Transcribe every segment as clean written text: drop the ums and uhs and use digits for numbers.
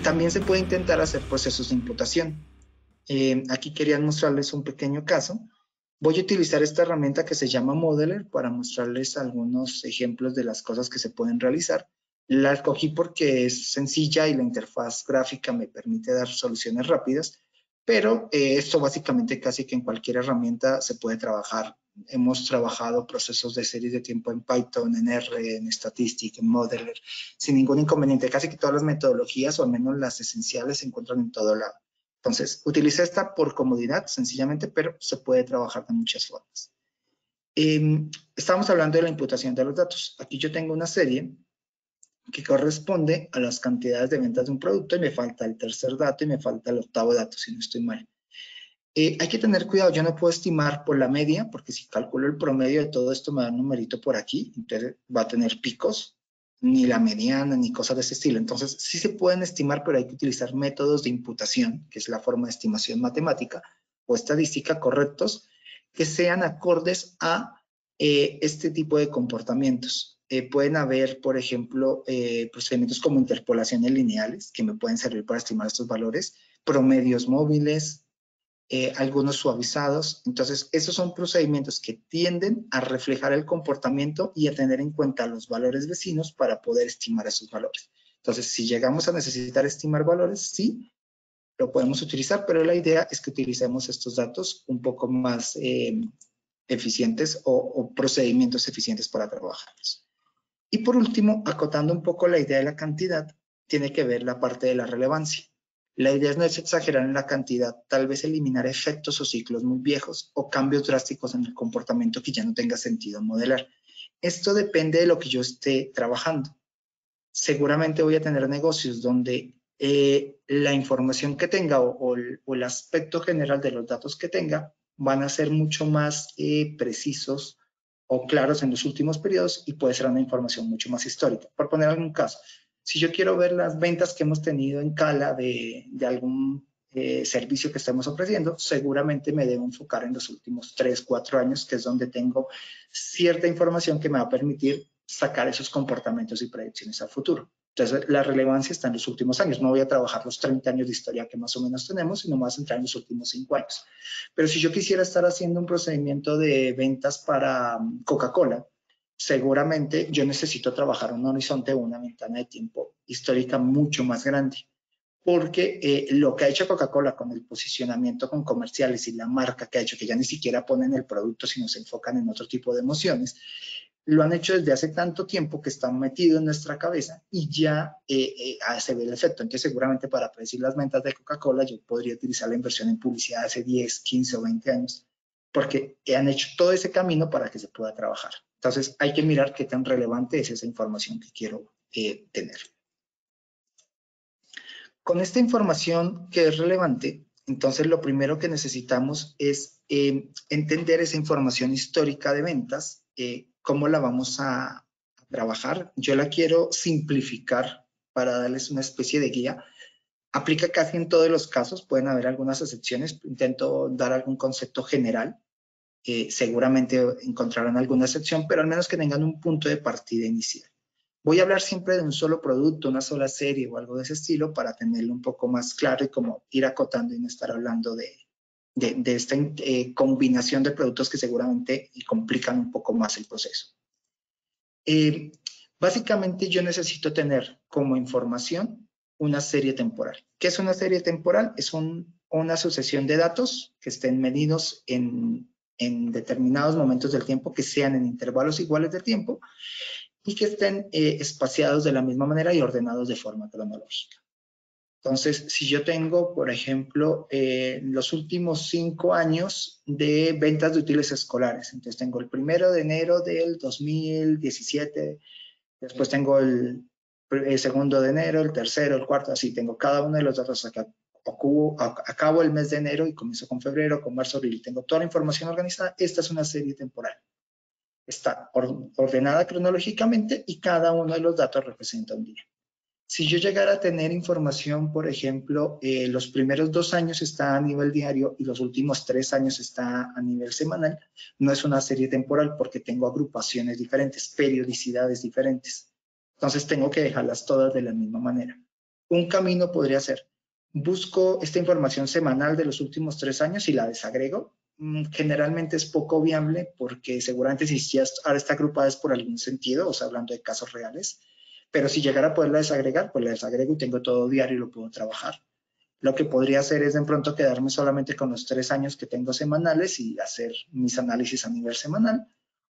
También se puede intentar hacer procesos de imputación. Aquí quería mostrarles un pequeño caso. Voy a utilizar esta herramienta que se llama Modeler para mostrarles algunos ejemplos de las cosas que se pueden realizar. La escogí porque es sencilla y la interfaz gráfica me permite dar soluciones rápidas, pero esto básicamente casi que en cualquier herramienta se puede trabajar. Hemos trabajado procesos de series de tiempo en Python, en R, en Statistic, en Modeler, sin ningún inconveniente. Casi que todas las metodologías, o al menos las esenciales, se encuentran en todo lado. Entonces, utilicé esta por comodidad, sencillamente, pero se puede trabajar de muchas formas. Estamos hablando de la imputación de los datos. Aquí yo tengo una serie que corresponde a las cantidades de ventas de un producto y me falta el tercer dato y me falta el octavo dato, si no estoy mal. Hay que tener cuidado, yo no puedo estimar por la media, porque si calculo el promedio de todo esto me da un numerito por aquí, entonces va a tener picos, ni la mediana, ni cosas de ese estilo. Entonces sí se pueden estimar, pero hay que utilizar métodos de imputación, que es la forma de estimación matemática o estadística correctos, que sean acordes a este tipo de comportamientos. Pueden haber, por ejemplo, procedimientos como interpolaciones lineales, que me pueden servir para estimar estos valores, promedios móviles, algunos suavizados. Entonces, esos son procedimientos que tienden a reflejar el comportamiento y a tener en cuenta los valores vecinos para poder estimar esos valores. Entonces, si llegamos a necesitar estimar valores, sí, lo podemos utilizar, pero la idea es que utilicemos estos datos un poco más eficientes o procedimientos eficientes para trabajarlos. Y por último, acotando un poco la idea de la cantidad, tiene que ver la parte de la relevancia. La idea no es exagerar en la cantidad, tal vez eliminar efectos o ciclos muy viejos o cambios drásticos en el comportamiento que ya no tenga sentido modelar. Esto depende de lo que yo esté trabajando. Seguramente voy a tener negocios donde la información que tenga o el aspecto general de los datos que tenga van a ser mucho más precisos o claros en los últimos periodos y puede ser una información mucho más histórica. Por poner algún caso, si yo quiero ver las ventas que hemos tenido en Cala de algún servicio que estamos ofreciendo, seguramente me debo enfocar en los últimos 3, 4 años, que es donde tengo cierta información que me va a permitir sacar esos comportamientos y predicciones a futuro. Entonces, la relevancia está en los últimos años. No voy a trabajar los 30 años de historia que más o menos tenemos, sino más centrar en los últimos 5 años. Pero si yo quisiera estar haciendo un procedimiento de ventas para Coca-Cola, seguramente yo necesito trabajar un horizonte o una ventana de tiempo histórica mucho más grande. Porque lo que ha hecho Coca-Cola con el posicionamiento con comerciales y la marca que ha hecho, que ya ni siquiera ponen el producto, sino se enfocan en otro tipo de emociones, lo han hecho desde hace tanto tiempo que está metido en nuestra cabeza y ya se ve el efecto. Entonces, seguramente para predecir las ventas de Coca-Cola, yo podría utilizar la inversión en publicidad hace 10, 15 o 20 años, porque han hecho todo ese camino para que se pueda trabajar. Entonces, hay que mirar qué tan relevante es esa información que quiero tener. Con esta información que es relevante, entonces lo primero que necesitamos es entender esa información histórica de ventas, cómo la vamos a trabajar. Yo la quiero simplificar para darles una especie de guía. Aplica casi en todos los casos, pueden haber algunas excepciones, intento dar algún concepto general. Seguramente encontrarán alguna excepción, pero al menos que tengan un punto de partida inicial. Voy a hablar siempre de un solo producto, una sola serie o algo de ese estilo para tenerlo un poco más claro y como ir acotando y no estar hablando de esta combinación de productos que seguramente complican un poco más el proceso. Básicamente yo necesito tener como información una serie temporal. ¿Qué es una serie temporal? Es una sucesión de datos que estén medidos en determinados momentos del tiempo, que sean en intervalos iguales de tiempo y que estén espaciados de la misma manera y ordenados de forma cronológica. Entonces, si yo tengo, por ejemplo, los últimos 5 años de ventas de útiles escolares, entonces tengo el 1 de enero del 2017, después tengo el 2 de enero, el 3, el 4, así tengo cada uno de los datos acá. Acabo el mes de enero y comienzo con febrero, con marzo, abril, y tengo toda la información organizada. Esta es una serie temporal. Está ordenada cronológicamente y cada uno de los datos representa un día. Si yo llegara a tener información, por ejemplo, los primeros 2 años está a nivel diario y los últimos 3 años está a nivel semanal, no es una serie temporal porque tengo agrupaciones diferentes, periodicidades diferentes. Entonces tengo que dejarlas todas de la misma manera. un camino podría ser, busco esta información semanal de los últimos 3 años y la desagrego. Generalmente es poco viable porque seguramente si ya ahora está agrupada es por algún sentido, o sea, hablando de casos reales. Pero si llegara a poderla desagregar, pues la desagrego y tengo todo diario y lo puedo trabajar. Lo que podría hacer es de pronto quedarme solamente con los 3 años que tengo semanales y hacer mis análisis a nivel semanal.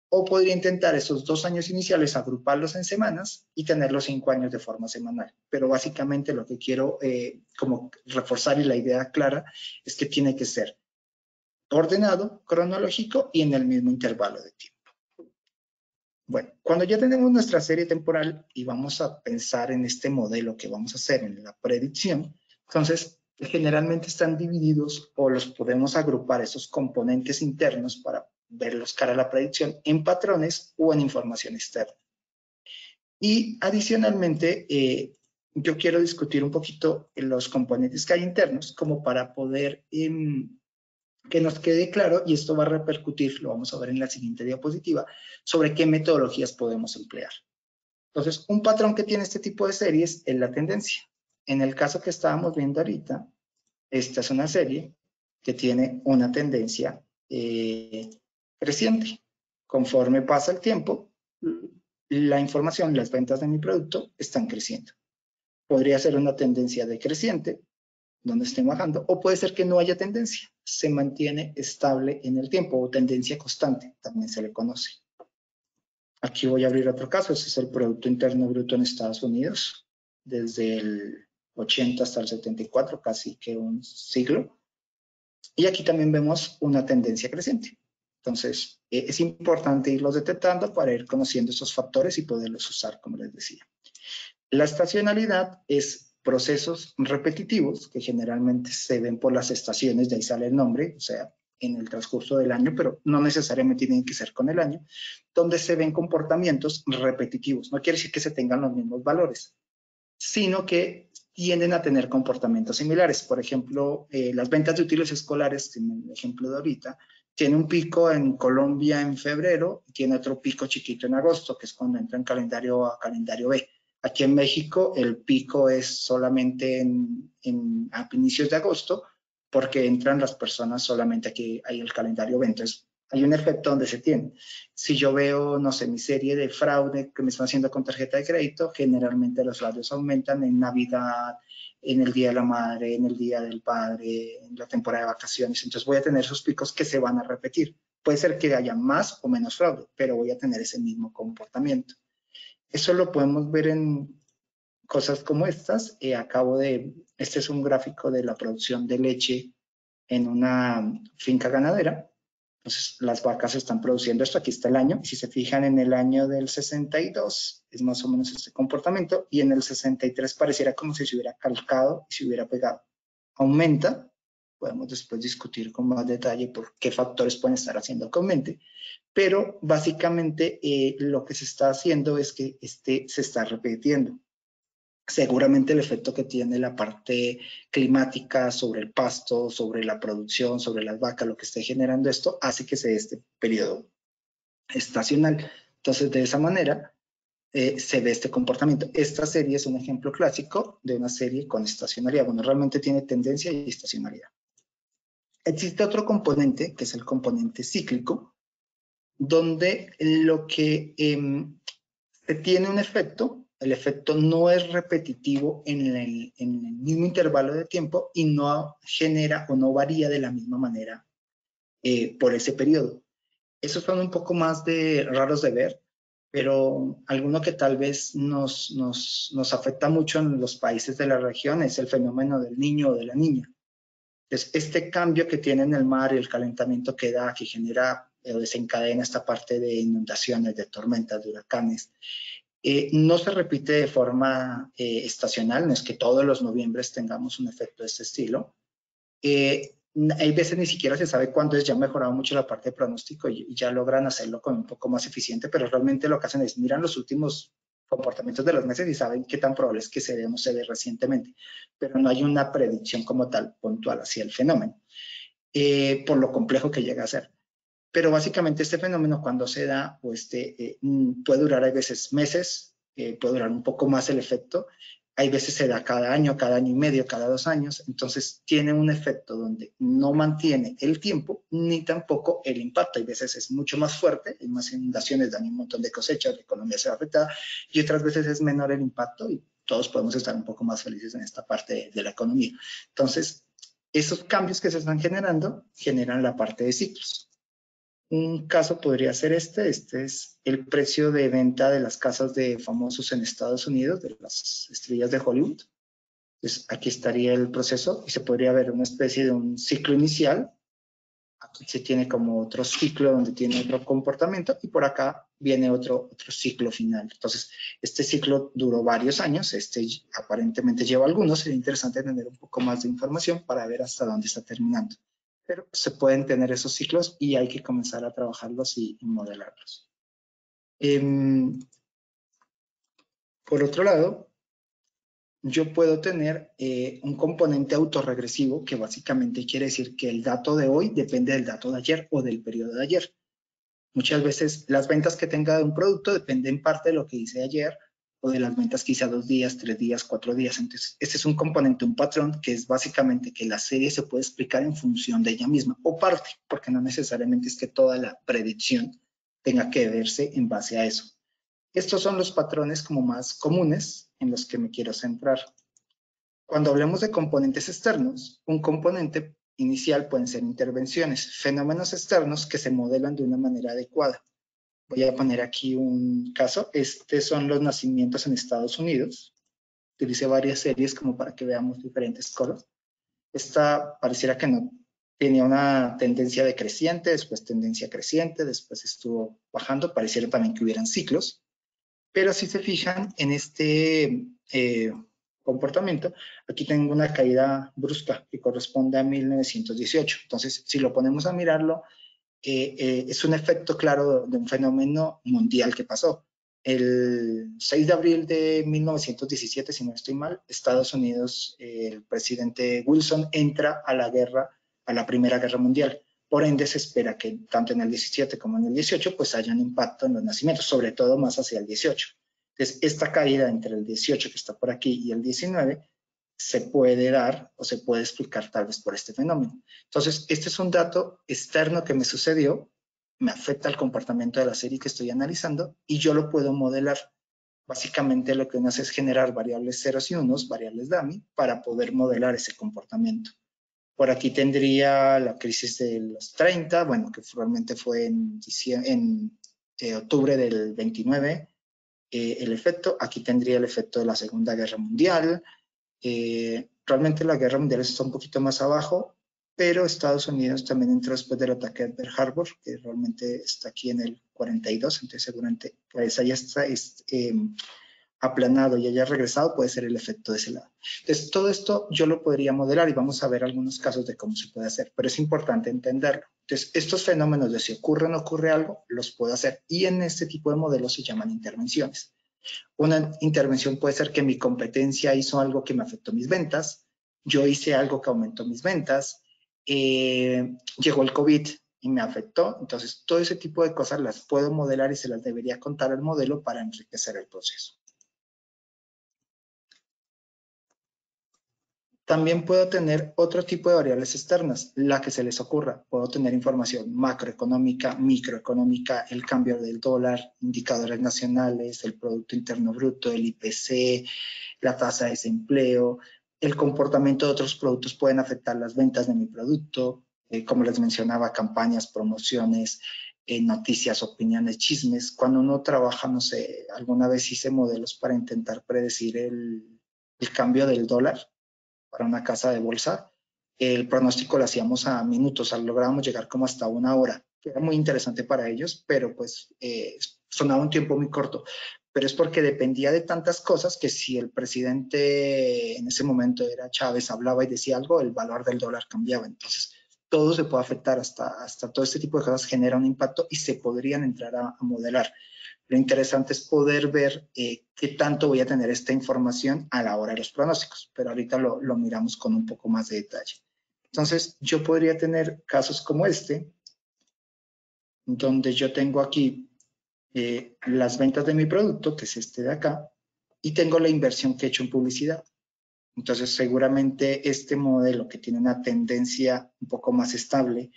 O podría intentar esos 2 años iniciales, agruparlos en semanas y tener los 5 años de forma semanal. Pero básicamente lo que quiero como reforzar y la idea clara es que tiene que ser ordenado, cronológico y en el mismo intervalo de tiempo. Bueno, cuando ya tenemos nuestra serie temporal y vamos a pensar en este modelo que vamos a hacer en la predicción, entonces generalmente están divididos o los podemos agrupar esos componentes internos para verlos cara a la predicción en patrones o en información externa. Y adicionalmente, yo quiero discutir un poquito los componentes que hay internos como para poder que nos quede claro, y esto va a repercutir, lo vamos a ver en la siguiente diapositiva, sobre qué metodologías podemos emplear. Entonces, un patrón que tiene este tipo de series es la tendencia. En el caso que estábamos viendo ahorita, esta es una serie que tiene una tendencia creciente. Conforme pasa el tiempo, la información, las ventas de mi producto están creciendo. Podría ser una tendencia decreciente, donde estén bajando, o puede ser que no haya tendencia, se mantiene estable en el tiempo, o tendencia constante, también se le conoce. Aquí voy a abrir otro caso, ese es el Producto Interno Bruto en Estados Unidos, desde el 80 hasta el 74, casi que un siglo. Y aquí también vemos una tendencia creciente. Entonces, es importante irlos detectando para ir conociendo esos factores y poderlos usar, como les decía. La estacionalidad es procesos repetitivos que generalmente se ven por las estaciones, de ahí sale el nombre, o sea, en el transcurso del año, pero no necesariamente tienen que ser con el año, donde se ven comportamientos repetitivos. No quiere decir que se tengan los mismos valores, sino que tienden a tener comportamientos similares. Por ejemplo, las ventas de útiles escolares, en el ejemplo de ahorita, tiene un pico en Colombia en febrero y tiene otro pico chiquito en agosto, que es cuando entra en calendario A a calendario B. Aquí en México el pico es solamente a inicios de agosto, porque entran las personas solamente aquí, hay el calendario B. Entonces, hay un efecto donde se tiene. Si yo veo, no sé, mi serie de fraude que me están haciendo con tarjeta de crédito, generalmente los fraudes aumentan en Navidad, en el Día de la Madre, en el Día del Padre, en la temporada de vacaciones. Entonces voy a tener esos picos que se van a repetir. Puede ser que haya más o menos fraude, pero voy a tener ese mismo comportamiento. Eso lo podemos ver en cosas como estas. Este es un gráfico de la producción de leche en una finca ganadera. Entonces, las vacas están produciendo esto, aquí está el año, y si se fijan en el año del 62, es más o menos este comportamiento, y en el 63 pareciera como si se hubiera calcado y se hubiera pegado. Aumenta, podemos después discutir con más detalle por qué factores pueden estar haciendo que aumente, pero básicamente lo que se está haciendo es que se está repitiendo. Seguramente el efecto que tiene la parte climática sobre el pasto, sobre la producción, sobre las vacas, lo que esté generando esto, hace que se dé este periodo estacional. Entonces, de esa manera, se ve este comportamiento. Esta serie es un ejemplo clásico de una serie con estacionalidad. Bueno, realmente tiene tendencia y estacionalidad. Existe otro componente, que es el componente cíclico, donde lo que se tiene un efecto, el efecto no es repetitivo en el mismo intervalo de tiempo y no genera o no varía de la misma manera por ese periodo. Esos son un poco más raros de ver, pero alguno que tal vez nos afecta mucho en los países de la región es el fenómeno del niño o de la niña. Entonces, este cambio que tiene en el mar y el calentamiento que da, que genera o desencadena esta parte de inundaciones, de tormentas, de huracanes, no se repite de forma estacional, no es que todos los noviembres tengamos un efecto de este estilo. Hay veces ni siquiera se sabe cuándo es, ya ha mejorado mucho la parte de pronóstico y ya logran hacerlo con un poco más eficiente, pero realmente lo que hacen es miran los últimos comportamientos de los meses y saben qué tan probable es que se dé o no se dé recientemente, pero no hay una predicción como tal puntual hacia el fenómeno, por lo complejo que llega a ser. Pero básicamente este fenómeno cuando se da, pues puede durar a veces meses, puede durar un poco más el efecto, hay veces se da cada año y medio, cada 2 años, entonces tiene un efecto donde no mantiene el tiempo ni tampoco el impacto. Hay veces es mucho más fuerte, hay más inundaciones, dan un montón de cosechas, la economía se ve afectada, y otras veces es menor el impacto y todos podemos estar un poco más felices en esta parte de la economía. Entonces, esos cambios que se están generando generan la parte de ciclos. Un caso podría ser este es el precio de venta de las casas de famosos en Estados Unidos, de las estrellas de Hollywood. Entonces, aquí estaría el proceso y se podría ver una especie de un ciclo inicial. Aquí se tiene como otro ciclo donde tiene otro comportamiento y por acá viene otro ciclo final. Entonces, este ciclo duró varios años, este aparentemente lleva algunos, sería interesante tener un poco más de información para ver hasta dónde está terminando. Pero se pueden tener esos ciclos y hay que comenzar a trabajarlos y modelarlos. Por otro lado, yo puedo tener un componente autorregresivo que básicamente quiere decir que el dato de hoy depende del dato de ayer o del periodo de ayer. Muchas veces las ventas que tenga de un producto dependen en parte de lo que hice ayer o de las ventas que hice a 2 días, 3 días, 4 días. Entonces, este es un componente, un patrón, que es básicamente que la serie se puede explicar en función de ella misma o parte, porque no necesariamente es que toda la predicción tenga que verse en base a eso. Estos son los patrones como más comunes en los que me quiero centrar. Cuando hablamos de componentes externos, un componente inicial pueden ser intervenciones, fenómenos externos que se modelan de una manera adecuada. Voy a poner aquí un caso. Estos son los nacimientos en Estados Unidos. Utilicé varias series como para que veamos diferentes cosas. Esta pareciera que no tenía una tendencia decreciente, después tendencia creciente, después estuvo bajando. Pareciera también que hubieran ciclos. Pero si se fijan en este comportamiento, aquí tengo una caída brusca que corresponde a 1918. Entonces, si lo ponemos a mirarlo, es un efecto claro de un fenómeno mundial que pasó. El 6 de abril de 1917, si no estoy mal, Estados Unidos, el presidente Wilson entra a la guerra, a la Primera Guerra Mundial. Por ende, se espera que tanto en el 17 como en el 18 pues haya un impacto en los nacimientos, sobre todo más hacia el 18. Entonces, esta caída entre el 18 que está por aquí y el 19 se puede dar o se puede explicar tal vez por este fenómeno. Entonces, este es un dato externo que me sucedió, me afecta el comportamiento de la serie que estoy analizando y yo lo puedo modelar. Básicamente lo que uno hace es generar variables ceros y unos, variables dummy, para poder modelar ese comportamiento. Por aquí tendría la crisis de los 30, bueno, que realmente fue en octubre del 29, el efecto. Aquí tendría el efecto de la Segunda Guerra Mundial. Realmente la Guerra Mundial está un poquito más abajo, pero Estados Unidos también entró después del ataque a Pearl Harbor, que realmente está aquí en el 42, entonces seguramente pues allá está aplanado y haya regresado, puede ser el efecto de ese lado. Entonces, todo esto yo lo podría modelar y vamos a ver algunos casos de cómo se puede hacer, pero es importante entenderlo. Entonces, estos fenómenos de si ocurre o no ocurre algo, los puedo hacer y en este tipo de modelos se llaman intervenciones. Una intervención puede ser que mi competencia hizo algo que me afectó mis ventas, yo hice algo que aumentó mis ventas, llegó el COVID y me afectó. Entonces, todo ese tipo de cosas las puedo modelar y se las debería contar al modelo para enriquecer el proceso. También puedo tener otro tipo de variables externas, la que se les ocurra. Puedo tener información macroeconómica, microeconómica, el cambio del dólar, indicadores nacionales, el Producto Interno Bruto, el IPC, la tasa de desempleo, el comportamiento de otros productos pueden afectar las ventas de mi producto, como les mencionaba, campañas, promociones, noticias, opiniones, chismes. Cuando uno trabaja, no sé, alguna vez hice modelos para intentar predecir el cambio del dólar para una casa de bolsa, el pronóstico lo hacíamos a minutos, lográbamos llegar como hasta 1 hora, que era muy interesante para ellos, pero pues sonaba un tiempo muy corto. Pero es porque dependía de tantas cosas que si el presidente en ese momento era Chávez, hablaba y decía algo, el valor del dólar cambiaba. Entonces, todo se puede afectar, hasta todo este tipo de cosas genera un impacto y se podrían entrar a modelar. Lo interesante es poder ver qué tanto voy a tener esta información a la hora de los pronósticos, pero ahorita lo miramos con un poco más de detalle. Entonces, yo podría tener casos como este, donde yo tengo aquí las ventas de mi producto, que es este de acá, y tengo la inversión que he hecho en publicidad. Entonces, seguramente este modelo que tiene una tendencia un poco más estable,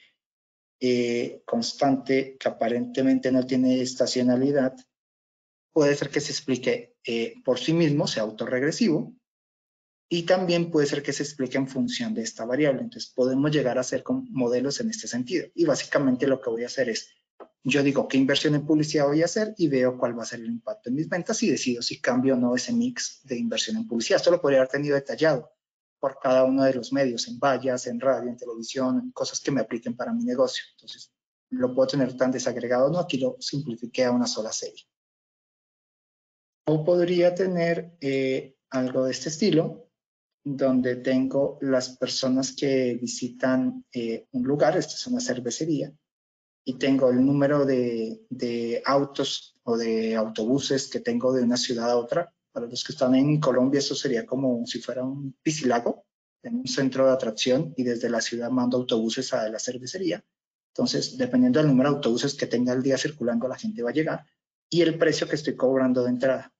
constante, que aparentemente no tiene estacionalidad, puede ser que se explique por sí mismo, sea autorregresivo, y también puede ser que se explique en función de esta variable. Entonces, podemos llegar a hacer con modelos en este sentido. Y básicamente lo que voy a hacer es, yo digo qué inversión en publicidad voy a hacer y veo cuál va a ser el impacto en mis ventas y decido si cambio o no ese mix de inversión en publicidad. Esto lo podría haber tenido detallado por cada uno de los medios, en vallas, en radio, en televisión, en cosas que me apliquen para mi negocio. Entonces, lo puedo tener tan desagregado, no, aquí lo simplifiqué a una sola serie. O podría tener algo de este estilo, donde tengo las personas que visitan un lugar, esta es una cervecería, y tengo el número de autos o de autobuses que tengo de una ciudad a otra. Para los que están en Colombia, eso sería como si fuera un piscilago, en un centro de atracción, y desde la ciudad mando autobuses a la cervecería. Entonces, dependiendo del número de autobuses que tenga el día circulando, la gente va a llegar, y el precio que estoy cobrando de entrada.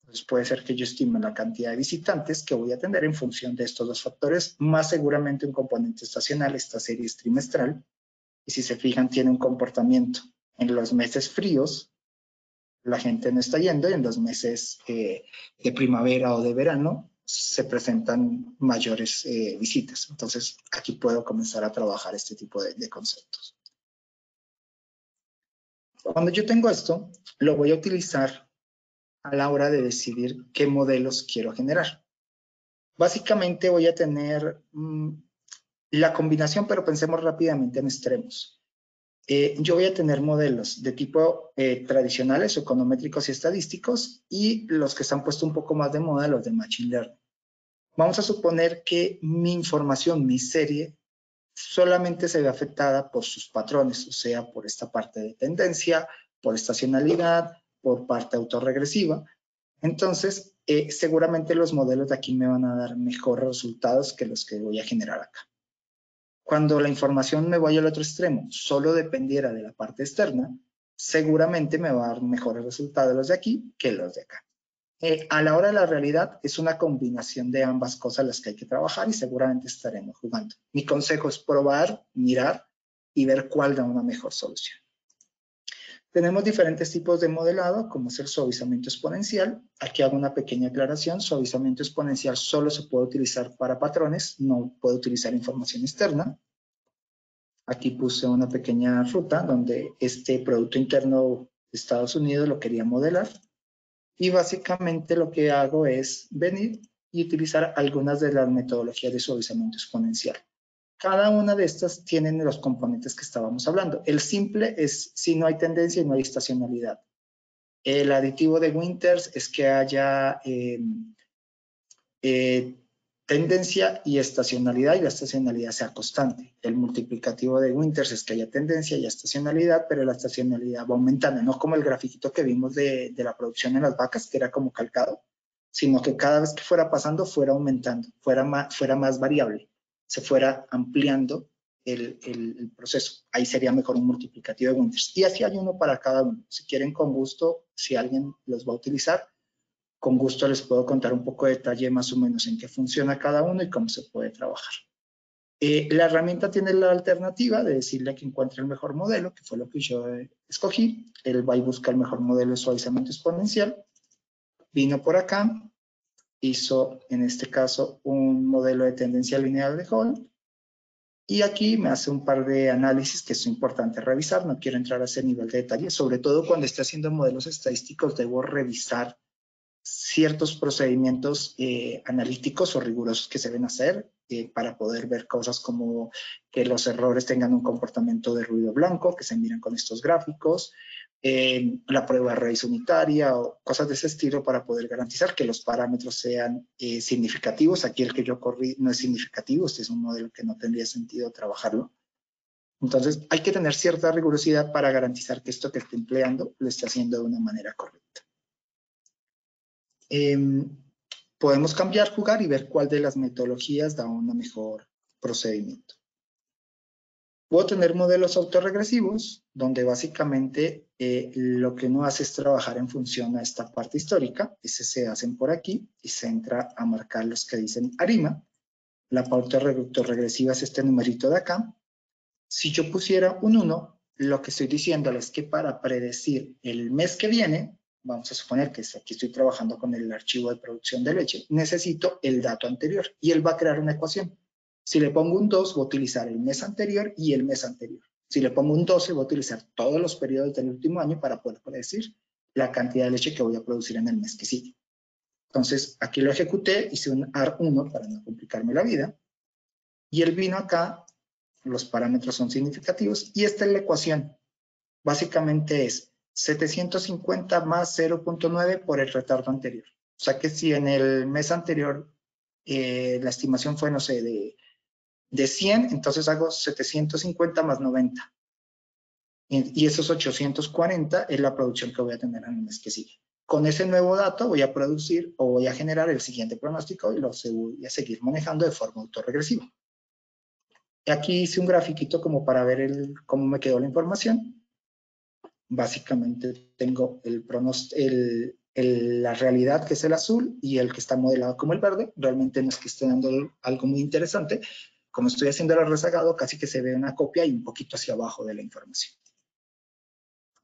Entonces puede ser que yo estime la cantidad de visitantes que voy a tener en función de estos dos factores, más seguramente un componente estacional. Esta serie es trimestral, y si se fijan tiene un comportamiento. En los meses fríos la gente no está yendo, y en los meses de primavera o de verano se presentan mayores visitas. Entonces aquí puedo comenzar a trabajar este tipo de conceptos. Cuando yo tengo esto, lo voy a utilizar a la hora de decidir qué modelos quiero generar. Básicamente voy a tener la combinación, pero pensemos rápidamente en extremos. Yo voy a tener modelos de tipo tradicionales, econométricos y estadísticos, y los que se han puesto un poco más de moda, los de Machine Learning. Vamos a suponer que mi información, mi serie, solamente se ve afectada por sus patrones, o sea, por esta parte de tendencia, por estacionalidad, por parte autorregresiva. Entonces, seguramente los modelos de aquí me van a dar mejores resultados que los que voy a generar acá. Cuando la información me vaya al otro extremo, solo dependiera de la parte externa, seguramente me va a dar mejores resultados los de aquí que los de acá. A la hora de la realidad, es una combinación de ambas cosas las que hay que trabajar, y seguramente estaremos jugando. Mi consejo es probar, mirar y ver cuál da una mejor solución. Tenemos diferentes tipos de modelado, como es el suavizamiento exponencial. Aquí hago una pequeña aclaración. Suavizamiento exponencial solo se puede utilizar para patrones, no puede utilizar información externa. Aquí puse una pequeña ruta donde este Producto Interno de Estados Unidos lo quería modelar. Y básicamente lo que hago es venir y utilizar algunas de las metodologías de suavizamiento exponencial. Cada una de estas tienen los componentes que estábamos hablando. El simple es si no hay tendencia y no hay estacionalidad. El aditivo de Winters es que haya tendencia y estacionalidad, y la estacionalidad sea constante. El multiplicativo de Winters es que haya tendencia y estacionalidad, pero la estacionalidad va aumentando, no como el grafiquito que vimos de la producción en las vacas, que era como calcado, sino que cada vez que fuera pasando fuera aumentando, fuera más variable, se fuera ampliando el proceso. Ahí sería mejor un multiplicativo de Winters. Y así hay uno para cada uno. Si quieren, con gusto, si alguien los va a utilizar, con gusto les puedo contar un poco de detalle más o menos en qué funciona cada uno y cómo se puede trabajar. La herramienta tiene la alternativa de decirle que encuentre el mejor modelo, que fue lo que yo escogí. Él va y busca el mejor modelo de suavizamiento exponencial. Vino por acá, hizo en este caso un modelo de tendencia lineal de Hall, y aquí me hace un par de análisis que es importante revisar. No quiero entrar a ese nivel de detalle, sobre todo cuando esté haciendo modelos estadísticos debo revisar ciertos procedimientos analíticos o rigurosos que se deben hacer para poder ver cosas como que los errores tengan un comportamiento de ruido blanco, que se miran con estos gráficos, la prueba de raíz unitaria o cosas de ese estilo, para poder garantizar que los parámetros sean significativos. Aquí el que yo corrí no es significativo, este es un modelo que no tendría sentido trabajarlo. Entonces hay que tener cierta rigurosidad para garantizar que esto que esté empleando lo esté haciendo de una manera correcta. Podemos cambiar, jugar y ver cuál de las metodologías da un mejor procedimiento. Puedo tener modelos autorregresivos, donde básicamente lo que uno hace es trabajar en función a esta parte histórica. Ese se hacen por aquí y se entra a marcar los que dicen ARIMA. La pauta autorregresiva es este numerito de acá. Si yo pusiera un 1, lo que estoy diciéndole es que para predecir el mes que viene, vamos a suponer que aquí estoy trabajando con el archivo de producción de leche, necesito el dato anterior y él va a crear una ecuación. Si le pongo un 2, voy a utilizar el mes anterior y el mes anterior. Si le pongo un 12, voy a utilizar todos los periodos del último año para poder predecir la cantidad de leche que voy a producir en el mes que sigue. Entonces, aquí lo ejecuté, hice un AR1 para no complicarme la vida, y él vino acá, los parámetros son significativos, y esta es la ecuación. Básicamente es 750 más 0.9 por el retardo anterior. O sea que si en el mes anterior la estimación fue, no sé, de 100, entonces hago 750 más 90. Y esos 840 es la producción que voy a tener en el mes que sigue. Con ese nuevo dato voy a producir o voy a generar el siguiente pronóstico y lo voy a seguir manejando de forma autorregresiva. Aquí hice un grafiquito como para ver cómo me quedó la información. Básicamente tengo la realidad, que es el azul, y el que está modelado como el verde. Realmente no es que esté dando algo muy interesante. Como estoy haciendo el rezagado, casi que se ve una copia y un poquito hacia abajo de la información.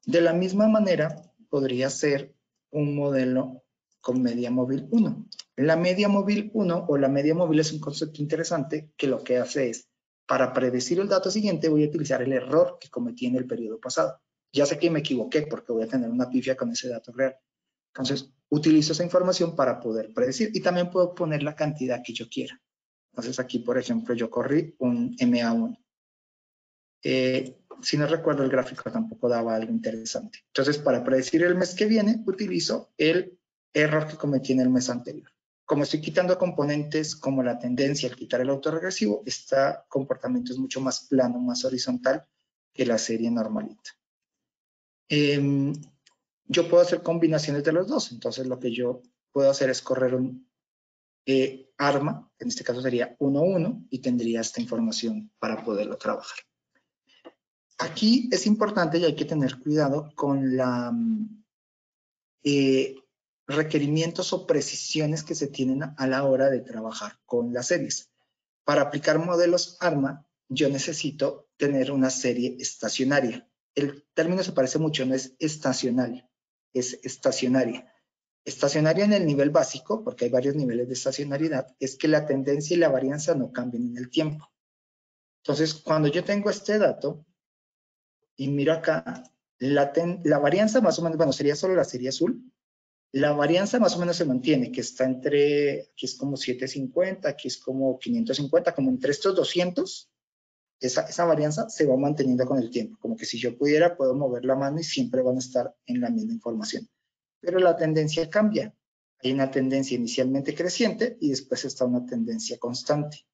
De la misma manera, podría ser un modelo con media móvil 1. La media móvil 1 o la media móvil es un concepto interesante que lo que hace es, para predecir el dato siguiente, voy a utilizar el error que cometí en el periodo pasado. Ya sé que me equivoqué porque voy a tener una pifia con ese dato real. Entonces, utilizo esa información para poder predecir y también puedo poner la cantidad que yo quiera. Entonces, aquí, por ejemplo, yo corrí un MA1. Si no recuerdo, el gráfico tampoco daba algo interesante. Entonces, para predecir el mes que viene, utilizo el error que cometí en el mes anterior. Como estoy quitando componentes como la tendencia al quitar el autorregresivo, este comportamiento es mucho más plano, más horizontal que la serie normalita. Yo puedo hacer combinaciones de los dos. Entonces, lo que yo puedo hacer es correr un ARMA, en este caso sería 1.1, y tendría esta información para poderlo trabajar. Aquí es importante y hay que tener cuidado con la requerimientos o precisiones que se tienen a la hora de trabajar con las series. Para aplicar modelos ARMA, yo necesito tener una serie estacionaria. El término se parece mucho, no es estacionaria, es estacionaria. Estacionaria en el nivel básico, porque hay varios niveles de estacionariedad, es que la tendencia y la varianza no cambien en el tiempo. Entonces, cuando yo tengo este dato, y miro acá, la varianza más o menos, bueno, sería solo la serie azul. La varianza más o menos se mantiene, que está entre, aquí es como 750, aquí es como 550, como entre estos 200. Esa varianza se va manteniendo con el tiempo. Como que si yo pudiera, puedo mover la mano y siempre van a estar en la misma información. Pero la tendencia cambia. Hay una tendencia inicialmente creciente y después está una tendencia constante.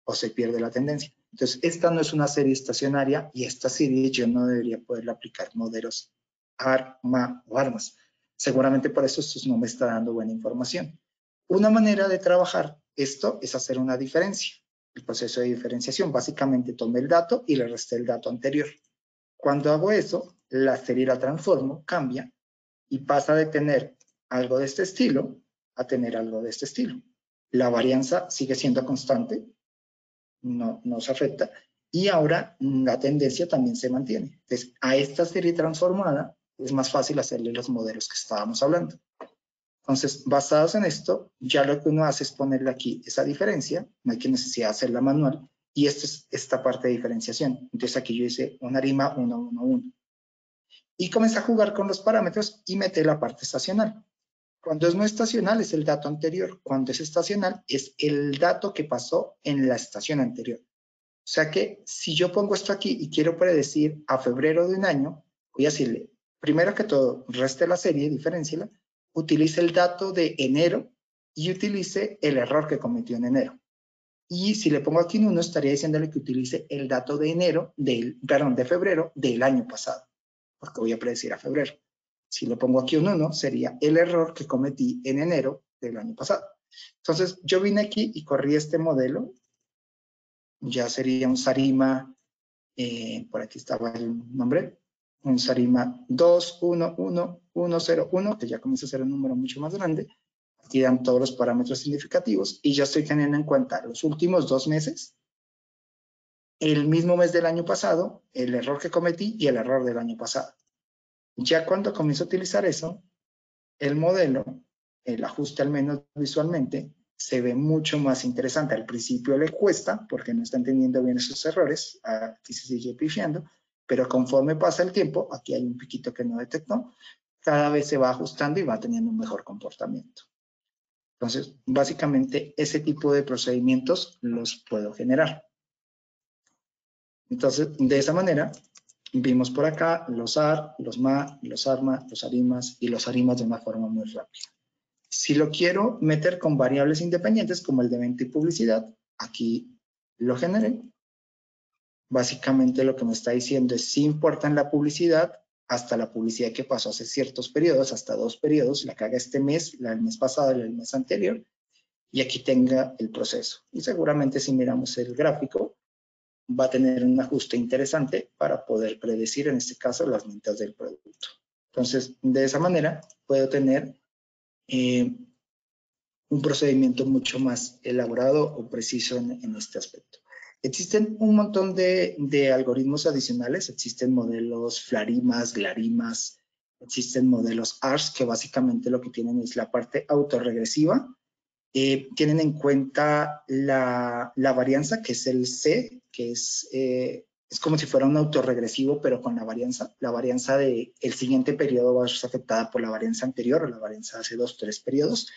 O se pierde la tendencia. Entonces, esta no es una serie estacionaria y esta serie yo no debería poderle aplicar modelos ARMA o ARMAS. Seguramente por eso esto no me está dando buena información. Una manera de trabajar esto es hacer una diferencia. El proceso de diferenciación, básicamente tomé el dato y le resté el dato anterior. Cuando hago eso, la serie la transformo, cambia y pasa de tener algo de este estilo a tener algo de este estilo. La varianza sigue siendo constante, no se afecta, y ahora la tendencia también se mantiene. Entonces, a esta serie transformada es más fácil hacerle los modelos que estábamos hablando. Entonces, basados en esto, ya lo que uno hace es ponerle aquí esa diferencia, no hay que necesidad de hacerla manual, y esta es esta parte de diferenciación. Entonces, aquí yo hice una ARIMA 1, 1, 1. Y comencé a jugar con los parámetros y metí la parte estacional. Cuando es no estacional es el dato anterior. Cuando es estacional es el dato que pasó en la estación anterior. O sea que si yo pongo esto aquí y quiero predecir a febrero de un año, voy a decirle, primero que todo, reste la serie, diferénciela, utilice el dato de enero y utilice el error que cometió en enero. Y si le pongo aquí en 1, estaría diciéndole que utilice el dato de de febrero del año pasado, porque voy a predecir a febrero. Si le pongo aquí un 1, sería el error que cometí en enero del año pasado. Entonces, yo vine aquí y corrí este modelo. Ya sería un SARIMA por aquí estaba el nombre, un SARIMA 211101, que ya comienza a ser un número mucho más grande. Aquí dan todos los parámetros significativos y ya estoy teniendo en cuenta los últimos 2 meses, el mismo mes del año pasado, el error que cometí y el error del año pasado. Ya cuando comienzo a utilizar eso, el modelo, el ajuste al menos visualmente, se ve mucho más interesante. Al principio le cuesta porque no está entendiendo bien esos errores, aquí se sigue pifiando, pero conforme pasa el tiempo, aquí hay un piquito que no detectó, cada vez se va ajustando y va teniendo un mejor comportamiento. Entonces, básicamente, ese tipo de procedimientos los puedo generar. Entonces, de esa manera, vimos por acá los AR, los MA, los ARMA, los ARIMAS y los ARIMAS de una forma muy rápida. Si lo quiero meter con variables independientes, como el de venta y publicidad, aquí lo generé. Básicamente lo que me está diciendo es si importa en la publicidad, hasta la publicidad que pasó hace ciertos periodos, hasta 2 periodos, la que haga este mes, la del mes pasado y el mes anterior, y aquí tenga el proceso. Y seguramente si miramos el gráfico, va a tener un ajuste interesante para poder predecir, en este caso, las ventas del producto. Entonces, de esa manera, puedo tener un procedimiento mucho más elaborado o preciso en este aspecto. Existen un montón de algoritmos adicionales, existen modelos Flarimas, Glarimas, existen modelos ARS que básicamente lo que tienen es la parte autorregresiva, tienen en cuenta la varianza, que es el C, que es como si fuera un autorregresivo, pero con la varianza. La varianza del siguiente periodo va a ser afectada por la varianza anterior o la varianza hace 2 o 3 periodos.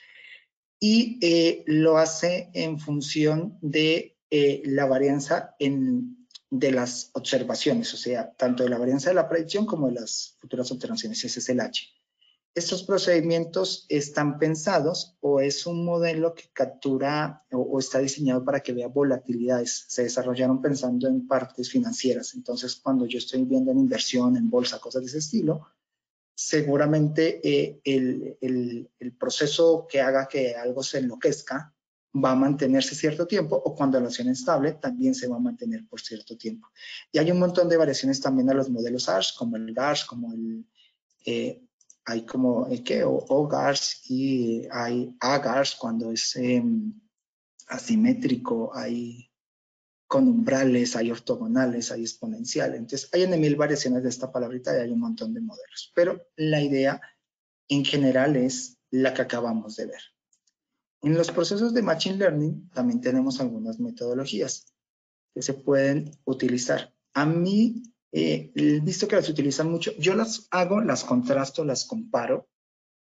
Y lo hace en función de la varianza de las observaciones, o sea, tanto de la varianza de la predicción como de las futuras observaciones, ese es el H. Estos procedimientos están pensados o es un modelo que captura o está diseñado para que vea volatilidades. Se desarrollaron pensando en partes financieras. Entonces, cuando yo estoy viendo en inversión, en bolsa, cosas de ese estilo, seguramente el proceso que haga que algo se enloquezca va a mantenerse cierto tiempo o cuando la acción es estable también se va a mantener por cierto tiempo. Y hay un montón de variaciones también a los modelos ARS, como el GARS, como hay como OGARS y hay AGARS cuando es asimétrico, hay con umbrales, hay ortogonales, hay exponenciales. Entonces, hay en 1000 variaciones de esta palabrita y hay un montón de modelos. Pero la idea en general es la que acabamos de ver. En los procesos de Machine Learning también tenemos algunas metodologías que se pueden utilizar. A mí, visto que las utilizan mucho, yo las hago, las contrasto, las comparo,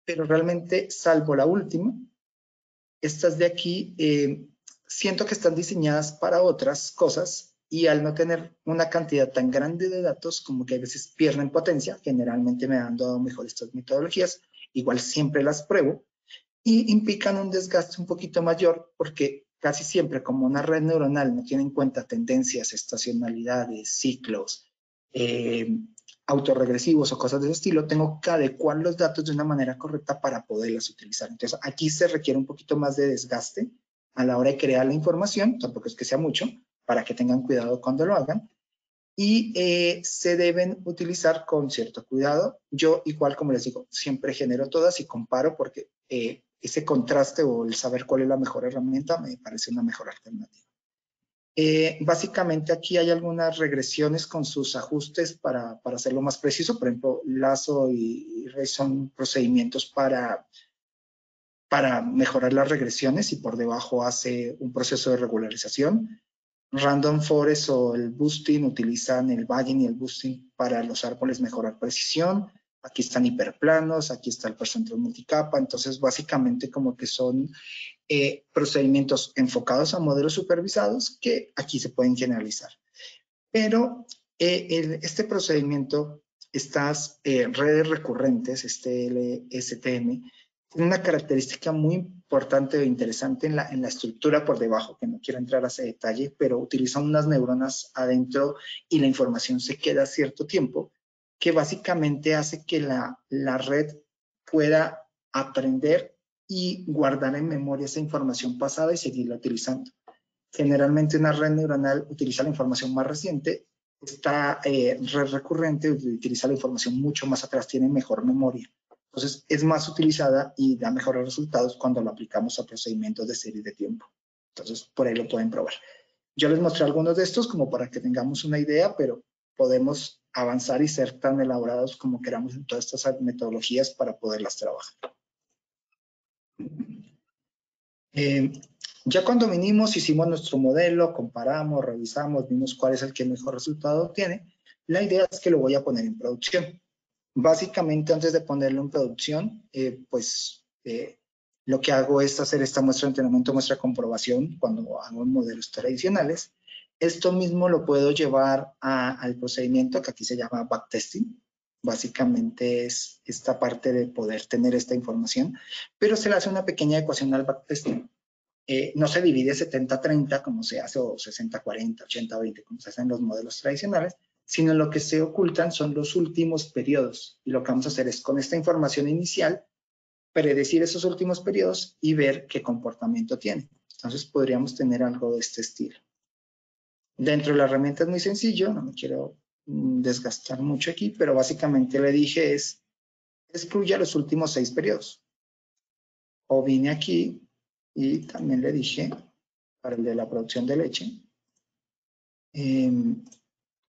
pero realmente, salvo la última, estas de aquí, siento que están diseñadas para otras cosas y al no tener una cantidad tan grande de datos, como que a veces pierden potencia. Generalmente me han dado mejor estas metodologías, igual siempre las pruebo y implican un desgaste un poquito mayor porque casi siempre, como una red neuronal no tiene en cuenta tendencias, estacionalidades, ciclos, autorregresivos o cosas de ese estilo, tengo que adecuar los datos de una manera correcta para poderlas utilizar. Entonces, aquí se requiere un poquito más de desgaste a la hora de crear la información, tampoco es que sea mucho, para que tengan cuidado cuando lo hagan, y se deben utilizar con cierto cuidado. Yo, igual como les digo, siempre genero todas y comparo porque ese contraste o el saber cuál es la mejor herramienta me parece una mejor alternativa. Básicamente aquí hay algunas regresiones con sus ajustes para hacerlo más preciso. Por ejemplo, Lasso y Ray son procedimientos para mejorar las regresiones y por debajo hace un proceso de regularización. Random Forest o el Boosting utilizan el Bayesian y el Boosting para los árboles mejorar precisión. Aquí están hiperplanos, aquí está el percentil multicapa. Entonces, básicamente como que son procedimientos enfocados a modelos supervisados que aquí se pueden generalizar. Pero este procedimiento, estas redes recurrentes, este LSTM, tiene una característica muy importante e interesante en la estructura por debajo, que no quiero entrar a ese detalle, pero utilizan unas neuronas adentro y la información se queda cierto tiempo, que básicamente hace que la red pueda aprender y guardar en memoria esa información pasada y seguirla utilizando. Generalmente una red neuronal utiliza la información más reciente esta red recurrente utiliza la información mucho más atrás, tiene mejor memoria. Entonces, es más utilizada y da mejores resultados cuando lo aplicamos a procedimientos de serie de tiempo. Entonces, por ahí lo pueden probar. Yo les mostré algunos de estos como para que tengamos una idea, pero podemos avanzar y ser tan elaborados como queramos en todas estas metodologías para poderlas trabajar. Ya cuando vinimos, hicimos nuestro modelo, comparamos, revisamos, vimos cuál es el que mejor resultado obtiene. La idea es que lo voy a poner en producción. Básicamente, antes de ponerlo en producción, lo que hago es hacer esta muestra de entrenamiento, muestra de comprobación cuando hago modelos tradicionales. Esto mismo lo puedo llevar al procedimiento que aquí se llama backtesting. Básicamente es esta parte de poder tener esta información, pero se le hace una pequeña ecuación al backtesting. No se divide 70-30 como se hace, o 60-40, 80-20 como se hace en los modelos tradicionales, sino lo que se ocultan son los últimos periodos. Y lo que vamos a hacer es con esta información inicial, predecir esos últimos periodos y ver qué comportamiento tiene. Entonces podríamos tener algo de este estilo. Dentro de la herramienta es muy sencillo, no me quiero desgastar mucho aquí, pero básicamente le dije es, excluya los últimos 6 periodos. O vine aquí y también le dije, para el de la producción de leche,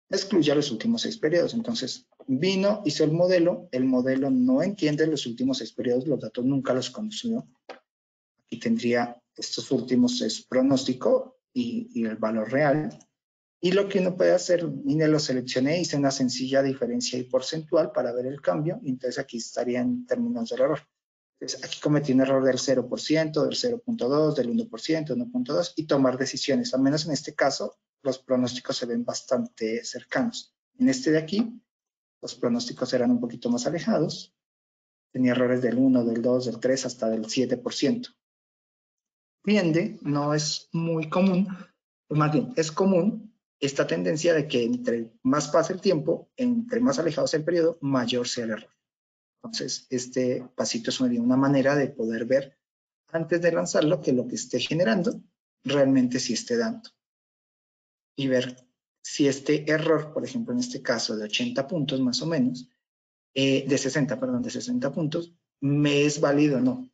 excluya los últimos 6 periodos. Entonces, vino, hizo el modelo no entiende los últimos 6 periodos, los datos nunca los conoció. Aquí tendría estos últimos es pronóstico y el valor real. Y lo que uno puede hacer, mire, lo seleccioné, hice una sencilla diferencia y porcentual para ver el cambio, y entonces aquí estaría en términos del error. Entonces, aquí cometí un error del 0%, del 0.2, del 1%, 1.2, y tomar decisiones. Al menos en este caso, los pronósticos se ven bastante cercanos. En este de aquí, los pronósticos eran un poquito más alejados. Tenía errores del 1, del 2, del 3, hasta del 7%. Tiende, no es muy común, más bien, es común esta tendencia de que entre más pasa el tiempo, entre más alejado sea el periodo, mayor sea el error. Entonces, este pasito es una manera de poder ver antes de lanzarlo que lo que esté generando realmente sí esté dando. Y ver si este error, por ejemplo, en este caso de 80 puntos más o menos, de 60 puntos, me es válido o no.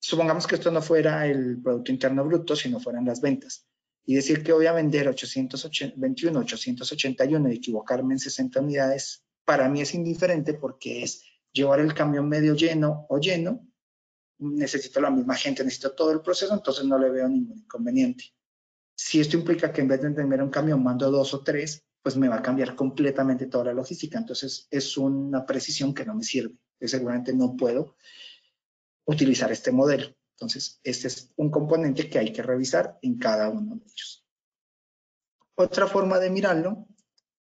Supongamos que esto no fuera el Producto Interno Bruto, sino fueran las ventas. Y decir que voy a vender 821, 881 y equivocarme en 60 unidades, para mí es indiferente porque es llevar el camión medio lleno o lleno, necesito la misma gente, necesito todo el proceso, entonces no le veo ningún inconveniente. Si esto implica que en vez de tener un camión mando 2 o 3, pues me va a cambiar completamente toda la logística. Entonces es una precisión que no me sirve. Yo seguramente no puedo utilizar este modelo. Entonces, este es un componente que hay que revisar en cada uno de ellos. Otra forma de mirarlo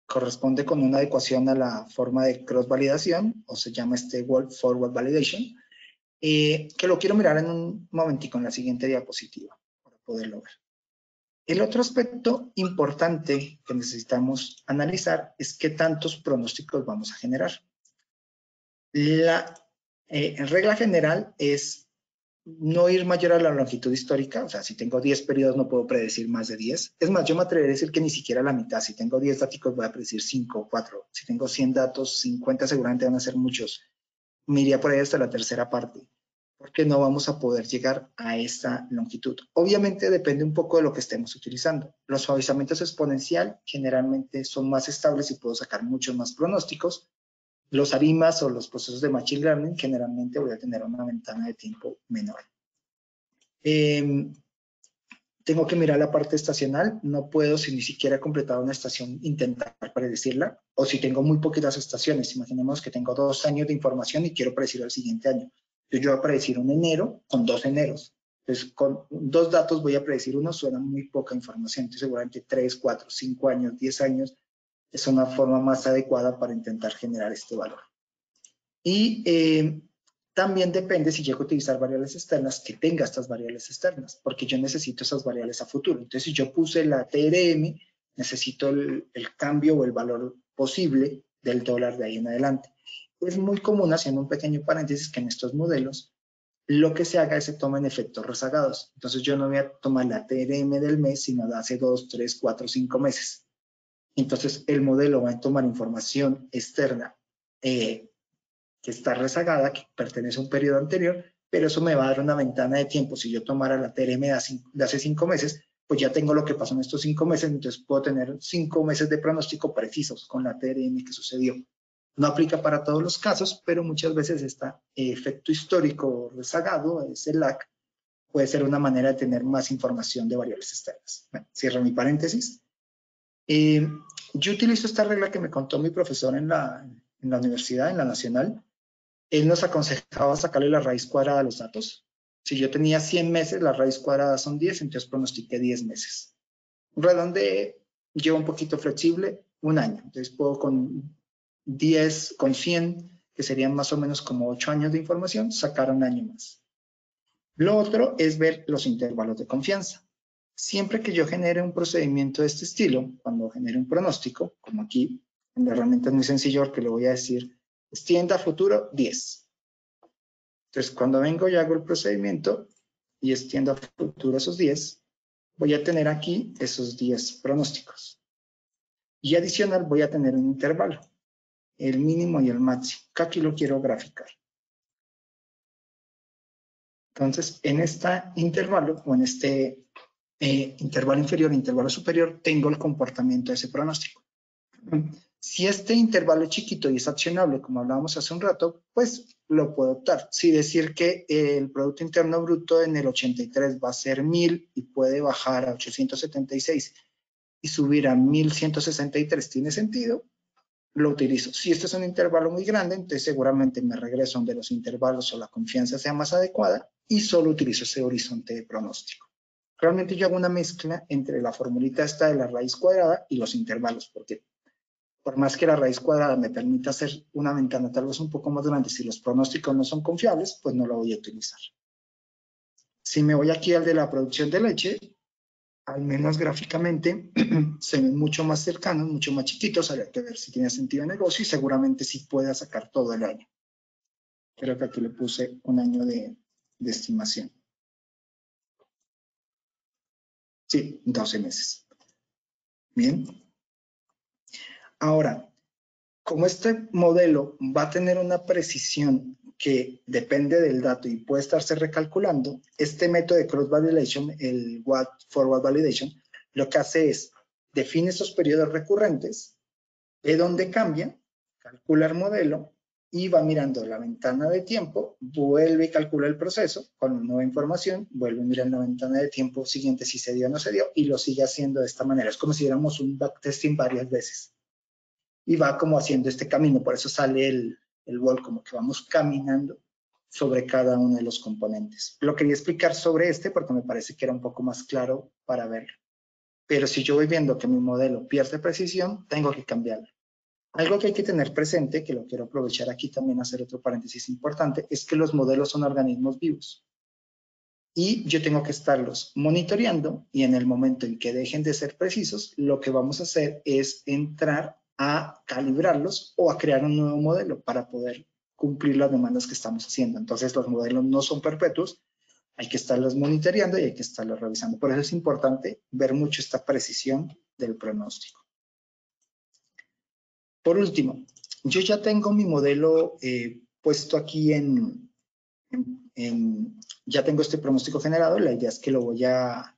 corresponde con una adecuación a la forma de cross-validación, o se llama este Forward Validation, que lo quiero mirar en un momentico en la siguiente diapositiva para poderlo ver. El otro aspecto importante que necesitamos analizar es qué tantos pronósticos vamos a generar. La regla general es no ir mayor a la longitud histórica, o sea, si tengo 10 periodos no puedo predecir más de 10. Es más, yo me atrevería a decir que ni siquiera la mitad. Si tengo 10 datos voy a predecir 5 o 4. Si tengo 100 datos, 50 seguramente van a ser muchos. Me iría por ahí hasta la tercera parte, porque no vamos a poder llegar a esta longitud. Obviamente depende un poco de lo que estemos utilizando. Los suavizamientos exponencial generalmente son más estables y puedo sacar muchos más pronósticos. Los ARIMAs o los procesos de Machine Learning generalmente voy a tener una ventana de tiempo menor. Tengo que mirar la parte estacional. No puedo, si ni siquiera he completado una estación, intentar predecirla. O si tengo muy poquitas estaciones. Imaginemos que tengo 2 años de información y quiero predecir el siguiente año. Entonces yo voy a predecir un enero con 2 eneros. Entonces con 2 datos voy a predecir uno, suena muy poca información. Entonces seguramente 3, 4, 5 años, 10 años es una forma más adecuada para intentar generar este valor. Y también depende si llego a utilizar variables externas, que tenga estas variables externas, porque yo necesito esas variables a futuro. Entonces, si yo puse la TRM, necesito el cambio o el valor posible del dólar de ahí en adelante. Es muy común, haciendo un pequeño paréntesis, que en estos modelos lo que se haga es se tomen efectos rezagados. Entonces, yo no voy a tomar la TRM del mes, sino de hace 2, 3, 4, 5 meses. Entonces, el modelo va a tomar información externa que está rezagada, que pertenece a un periodo anterior, pero eso me va a dar una ventana de tiempo. Si yo tomara la TRM de hace 5 meses, pues ya tengo lo que pasó en estos 5 meses, entonces puedo tener 5 meses de pronóstico precisos con la TRM que sucedió. No aplica para todos los casos, pero muchas veces este efecto histórico rezagado, ese lag, puede ser una manera de tener más información de variables externas. Bueno, cierro mi paréntesis. Yo utilizo esta regla que me contó mi profesor en la universidad, en la nacional. Él nos aconsejaba sacarle la raíz cuadrada a los datos. Si yo tenía 100 meses, la raíz cuadrada son 10, entonces pronostiqué 10 meses. Redondeé, llevo un poquito flexible, un año. Entonces puedo con 10, con 100, que serían más o menos como 8 años de información, sacar un año más. Lo otro es ver los intervalos de confianza. Siempre que yo genere un procedimiento de este estilo, cuando genere un pronóstico, como aquí, en la herramienta es muy sencillo porque le voy a decir, extienda a futuro 10. Entonces, cuando vengo y hago el procedimiento y extiendo a futuro esos 10, voy a tener aquí esos 10 pronósticos. Y adicional voy a tener un intervalo, el mínimo y el máximo, que aquí lo quiero graficar. Entonces, en este intervalo o en este intervalo inferior, intervalo superior, tengo el comportamiento de ese pronóstico. Si este intervalo es chiquito y es accionable, como hablábamos hace un rato, pues lo puedo optar. Si decir que el Producto Interno Bruto en el 83 va a ser 1000 y puede bajar a 876 y subir a 1163 tiene sentido, lo utilizo. Si este es un intervalo muy grande, entonces seguramente me regreso donde los intervalos o la confianza sea más adecuada y solo utilizo ese horizonte de pronóstico. Realmente yo hago una mezcla entre la formulita esta de la raíz cuadrada y los intervalos, porque por más que la raíz cuadrada me permita hacer una ventana tal vez un poco más grande, si los pronósticos no son confiables, pues no lo voy a utilizar. Si me voy aquí al de la producción de leche, al menos gráficamente, se ven mucho más cercanos, mucho más chiquitos, habría que ver si tiene sentido de negocio y seguramente sí pueda sacar todo el año. Creo que aquí le puse un año de estimación. Sí, 12 meses. Bien. Ahora, como este modelo va a tener una precisión que depende del dato y puede estarse recalculando, este método de cross validation, el forward validation, lo que hace es define esos periodos recurrentes, ve dónde cambia, calcula el modelo y va mirando la ventana de tiempo, vuelve y calcula el proceso con nueva información, vuelve a mirar la ventana de tiempo siguiente si se dio o no se dio y lo sigue haciendo de esta manera. Es como si diéramos un backtesting varias veces. Y va como haciendo este camino, por eso sale el wall, como que vamos caminando sobre cada uno de los componentes. Lo quería explicar sobre este porque me parece que era un poco más claro para verlo. Pero si yo voy viendo que mi modelo pierde precisión, tengo que cambiarlo. Algo que hay que tener presente, que lo quiero aprovechar aquí también, hacer otro paréntesis importante, es que los modelos son organismos vivos. Y yo tengo que estarlos monitoreando y en el momento en que dejen de ser precisos, lo que vamos a hacer es entrar a calibrarlos o a crear un nuevo modelo para poder cumplir las demandas que estamos haciendo. Entonces los modelos no son perpetuos, hay que estarlos monitoreando y hay que estarlos revisando. Por eso es importante ver mucho esta precisión del pronóstico. Por último, yo ya tengo mi modelo puesto aquí ya tengo este pronóstico generado. La idea es que lo voy a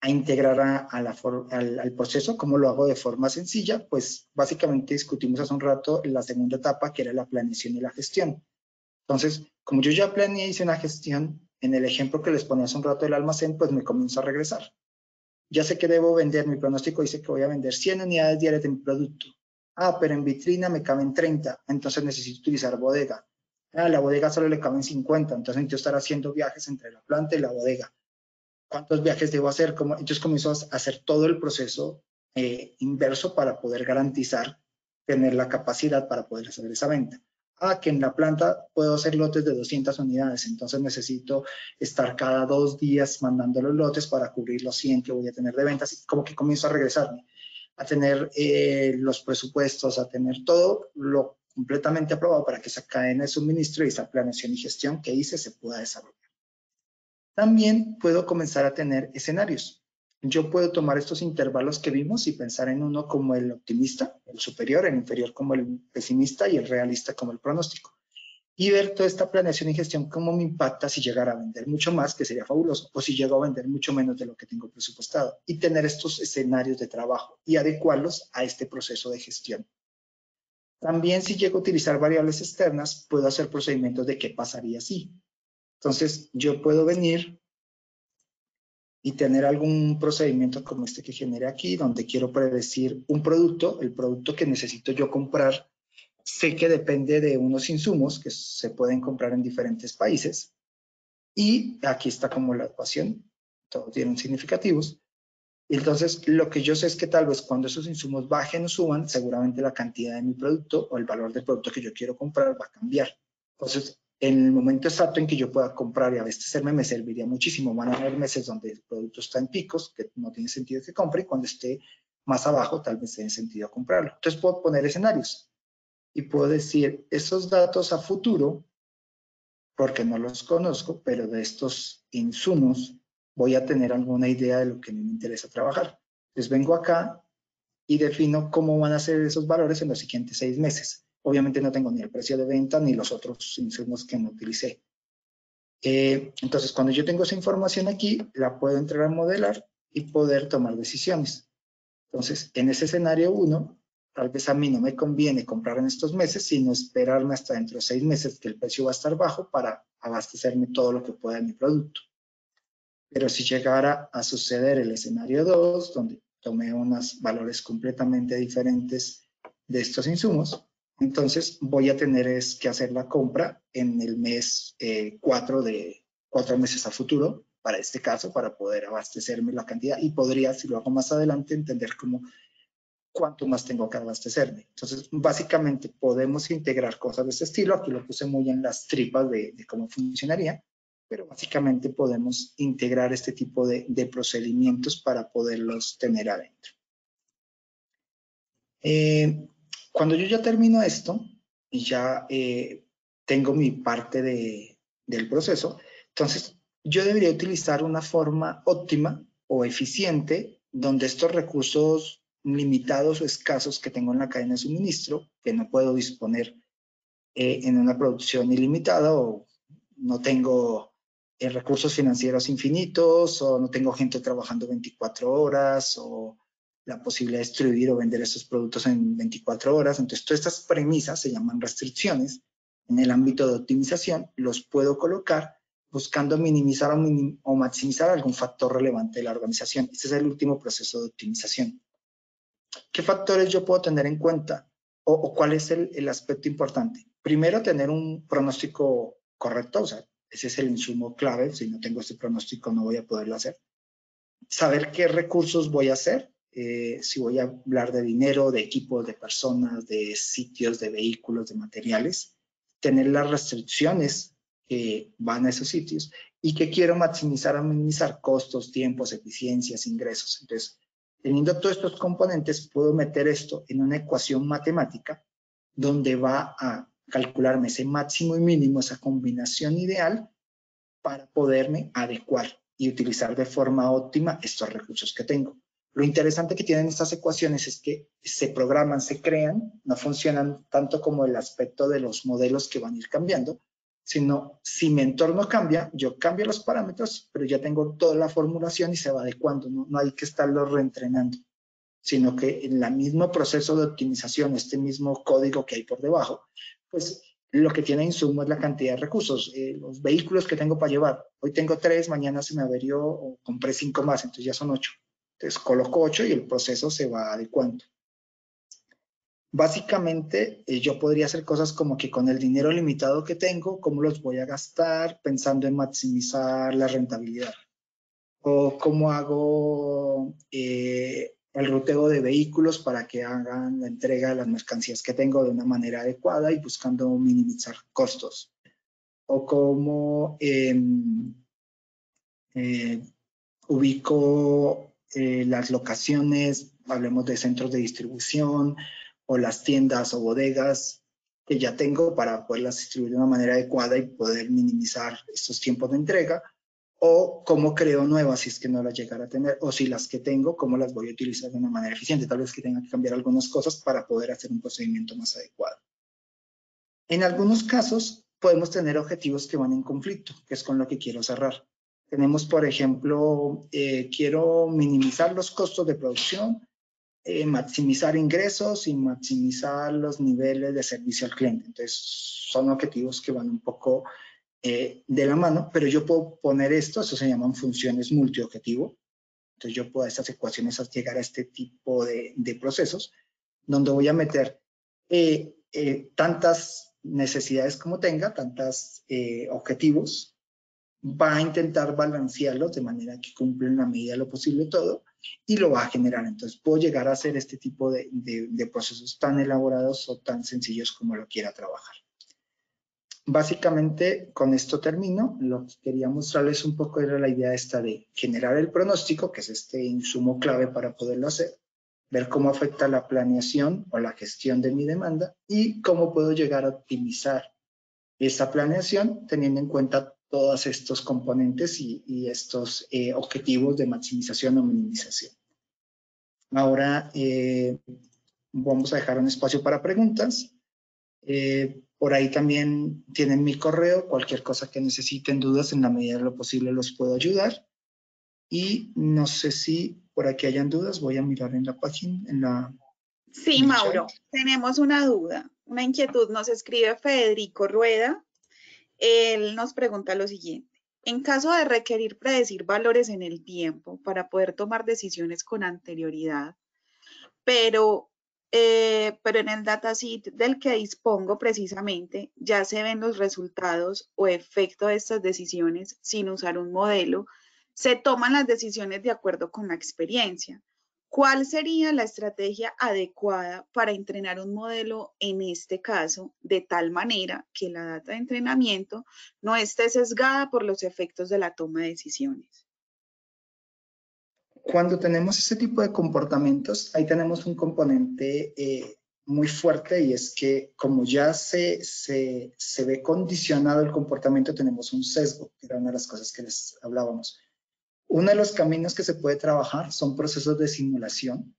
integrar al proceso. ¿Cómo lo hago de forma sencilla? Pues básicamente discutimos hace un rato la segunda etapa, que era la planeación y la gestión. Entonces, como yo ya planeé, hice una gestión, en el ejemplo que les ponía hace un rato del almacén, pues me comienzo a regresar. Ya sé que debo vender, mi pronóstico dice que voy a vender 100 unidades diarias de mi producto. Ah, pero en vitrina me caben 30, entonces necesito utilizar bodega. Ah, la bodega solo le caben 50, entonces necesito estar haciendo viajes entre la planta y la bodega. ¿Cuántos viajes debo hacer? Entonces comienzo a hacer todo el proceso inverso para poder garantizar tener la capacidad para poder hacer esa venta. Ah, que en la planta puedo hacer lotes de 200 unidades, entonces necesito estar cada 2 días mandando los lotes para cubrir los 100 que voy a tener de ventas, y como que comienzo a regresarme, a tener los presupuestos, a tener todo lo completamente aprobado para que esa cadena de suministro y esa planeación y gestión que hice se pueda desarrollar. También puedo comenzar a tener escenarios. yo puedo tomar estos intervalos que vimos y pensar en uno como el optimista, el superior, el inferior como el pesimista y el realista como el pronóstico. Y ver toda esta planeación y gestión cómo me impacta si llegara a vender mucho más, que sería fabuloso, o si llego a vender mucho menos de lo que tengo presupuestado. Y tener estos escenarios de trabajo y adecuarlos a este proceso de gestión. También si llego a utilizar variables externas, puedo hacer procedimientos de qué pasaría si. Entonces, yo puedo venir y tener algún procedimiento como este que genere aquí, donde quiero predecir un producto, el producto que necesito yo comprar. Sé que depende de unos insumos que se pueden comprar en diferentes países. Y aquí está como la ecuación, todos tienen significativos. Entonces, lo que yo sé es que tal vez cuando esos insumos bajen o suban, seguramente la cantidad de mi producto o el valor del producto que yo quiero comprar va a cambiar. Entonces, en el momento exacto en que yo pueda comprar y abastecerme, me serviría muchísimo. Van a haber meses donde el producto está en picos, que no tiene sentido que compre, y cuando esté más abajo, tal vez tenga sentido comprarlo. Entonces, puedo poner escenarios y puedo decir, esos datos a futuro, porque no los conozco, pero de estos insumos voy a tener alguna idea de lo que me interesa trabajar. Entonces vengo acá y defino cómo van a ser esos valores en los siguientes 6 meses. Obviamente no tengo ni el precio de venta ni los otros insumos que no utilicé. Entonces cuando yo tengo esa información aquí, la puedo entrar a modelar y poder tomar decisiones. Entonces en ese escenario 1, tal vez a mí no me conviene comprar en estos meses, sino esperarme hasta dentro de 6 meses que el precio va a estar bajo para abastecerme todo lo que pueda de mi producto. Pero si llegara a suceder el escenario 2, donde tomé unos valores completamente diferentes de estos insumos, entonces voy a tener que hacer la compra en el mes 4 de 4 meses a futuro, para este caso, para poder abastecerme la cantidad, y podría, si lo hago más adelante, entender cómo cuánto más tengo que abastecerme. Entonces, básicamente podemos integrar cosas de este estilo. Aquí lo puse muy en las tripas de cómo funcionaría, pero básicamente podemos integrar este tipo de procedimientos para poderlos tener adentro. Cuando yo ya termino esto y ya tengo mi parte del proceso, entonces yo debería utilizar una forma óptima o eficiente donde estos recursos limitados o escasos que tengo en la cadena de suministro, que no puedo disponer en una producción ilimitada, o no tengo recursos financieros infinitos, o no tengo gente trabajando 24 horas, o la posibilidad de distribuir o vender esos productos en 24 horas. Entonces, todas estas premisas se llaman restricciones. En el ámbito de optimización, los puedo colocar buscando minimizar o maximizar algún factor relevante de la organización. Este es el último proceso de optimización. ¿Qué factores yo puedo tener en cuenta? ¿O cuál es el aspecto importante? Primero, tener un pronóstico correcto, o sea, ese es el insumo clave. Si no tengo este pronóstico, no voy a poderlo hacer. Saber qué recursos voy a hacer, si voy a hablar de dinero, de equipos, de personas, de sitios, de vehículos, de materiales. Tener las restricciones que van a esos sitios y que quiero maximizar o minimizar costos, tiempos, eficiencias, ingresos. Entonces, teniendo todos estos componentes, puedo meter esto en una ecuación matemática donde va a calcularme ese máximo y mínimo, esa combinación ideal para poderme adecuar y utilizar de forma óptima estos recursos que tengo. Lo interesante que tienen estas ecuaciones es que se programan, se crean, no funcionan tanto como el aspecto de los modelos que van a ir cambiando, sino si mi entorno cambia, yo cambio los parámetros, pero ya tengo toda la formulación y se va adecuando, no hay que estarlo reentrenando, sino que en el mismo proceso de optimización, este mismo código que hay por debajo, pues lo que tiene insumo es la cantidad de recursos, los vehículos que tengo para llevar. Hoy tengo 3, mañana se me averió o compré 5 más, entonces ya son 8. Entonces coloco 8 y el proceso se va adecuando. Básicamente, yo podría hacer cosas como que con el dinero limitado que tengo, ¿cómo los voy a gastar? Pensando en maximizar la rentabilidad. O cómo hago el ruteo de vehículos para que hagan la entrega de las mercancías que tengo de una manera adecuada y buscando minimizar costos. O cómo ubico las locaciones, hablemos de centros de distribución o las tiendas o bodegas que ya tengo para poderlas distribuir de una manera adecuada y poder minimizar estos tiempos de entrega. o cómo creo nuevas si es que no las llegara a tener, o si las que tengo, cómo las voy a utilizar de una manera eficiente. Tal vez que tenga que cambiar algunas cosas para poder hacer un procedimiento más adecuado. En algunos casos podemos tener objetivos que van en conflicto, que es con lo que quiero cerrar. Tenemos, por ejemplo, quiero minimizar los costos de producción, maximizar ingresos y maximizar los niveles de servicio al cliente. Entonces, son objetivos que van un poco de la mano, pero yo puedo poner eso se llaman funciones multiobjetivo. Entonces, yo puedo a estas ecuaciones llegar a este tipo de procesos, donde voy a meter tantas necesidades como tenga, tantos objetivos, va a intentar balancearlos de manera que cumpla en la medida de lo posible todo y lo va a generar. Entonces puedo llegar a hacer este tipo de procesos tan elaborados o tan sencillos como lo quiera trabajar. Básicamente con esto termino. Lo que quería mostrarles un poco era la idea esta de generar el pronóstico, que es este insumo clave para poderlo hacer, ver cómo afecta la planeación o la gestión de mi demanda y cómo puedo llegar a optimizar esa planeación teniendo en cuenta todos estos componentes y estos objetivos de maximización o minimización. Ahora vamos a dejar un espacio para preguntas. Por ahí también tienen mi correo, cualquier cosa que necesiten, dudas, en la medida de lo posible los puedo ayudar. Y no sé si por aquí hayan dudas, voy a mirar en la página, Sí, Mauro, tenemos una duda, una inquietud. Nos escribe Federico Rueda. Él nos pregunta lo siguiente. En caso de requerir predecir valores en el tiempo para poder tomar decisiones con anterioridad, pero en el datasheet del que dispongo precisamente ya se ven los resultados o efecto de estas decisiones sin usar un modelo, se toman las decisiones de acuerdo con la experiencia. ¿Cuál sería la estrategia adecuada para entrenar un modelo en este caso de tal manera que la data de entrenamiento no esté sesgada por los efectos de la toma de decisiones? Cuando tenemos ese tipo de comportamientos, ahí tenemos un componente muy fuerte y es que como ya se ve condicionado el comportamiento, tenemos un sesgo, que era una de las cosas que les hablábamos. Uno de los caminos que se puede trabajar son procesos de simulación,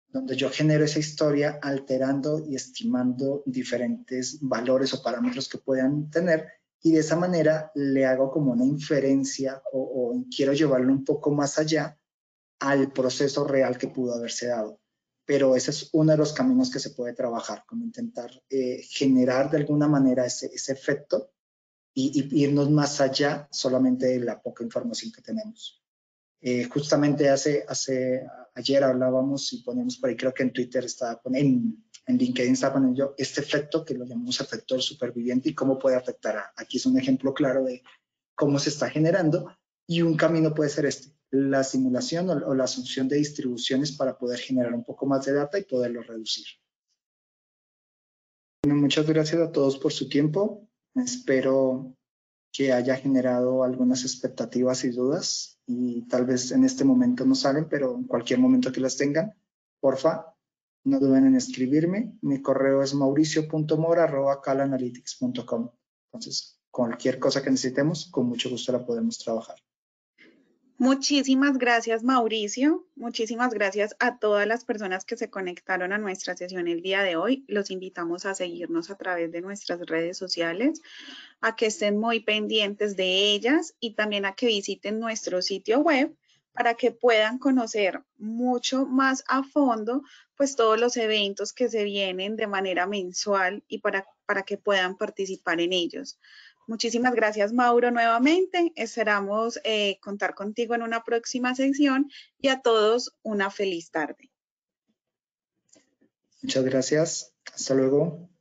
donde yo genero esa historia alterando y estimando diferentes valores o parámetros que puedan tener y de esa manera le hago como una inferencia o quiero llevarlo un poco más allá al proceso real que pudo haberse dado. Pero ese es uno de los caminos que se puede trabajar, como intentar generar de alguna manera ese efecto y irnos más allá solamente de la poca información que tenemos. Justamente ayer hablábamos y poníamos por ahí, creo que en Twitter estaba en LinkedIn estaba poniendo yo este efecto que lo llamamos efecto del superviviente y cómo puede afectar aquí es un ejemplo claro de cómo se está generando y un camino puede ser la simulación o la asunción de distribuciones para poder generar un poco más de data y poderlo reducir. Bueno, muchas gracias a todos por su tiempo. Espero que haya generado algunas expectativas y dudas y tal vez en este momento no salen, pero en cualquier momento que las tengan, porfa, no duden en escribirme. Mi correo es mauricio.mora@calanalytics.com. Entonces, cualquier cosa que necesitemos, con mucho gusto la podemos trabajar. Muchísimas gracias, Mauricio. Muchísimas gracias a todas las personas que se conectaron a nuestra sesión el día de hoy. Los invitamos a seguirnos a través de nuestras redes sociales, a que estén muy pendientes de ellas y también a que visiten nuestro sitio web para que puedan conocer mucho más a fondo pues todos los eventos que se vienen de manera mensual y para que puedan participar en ellos. Muchísimas gracias, Mauro, nuevamente. Esperamos contar contigo en una próxima sección y a todos una feliz tarde. Muchas gracias. Hasta luego.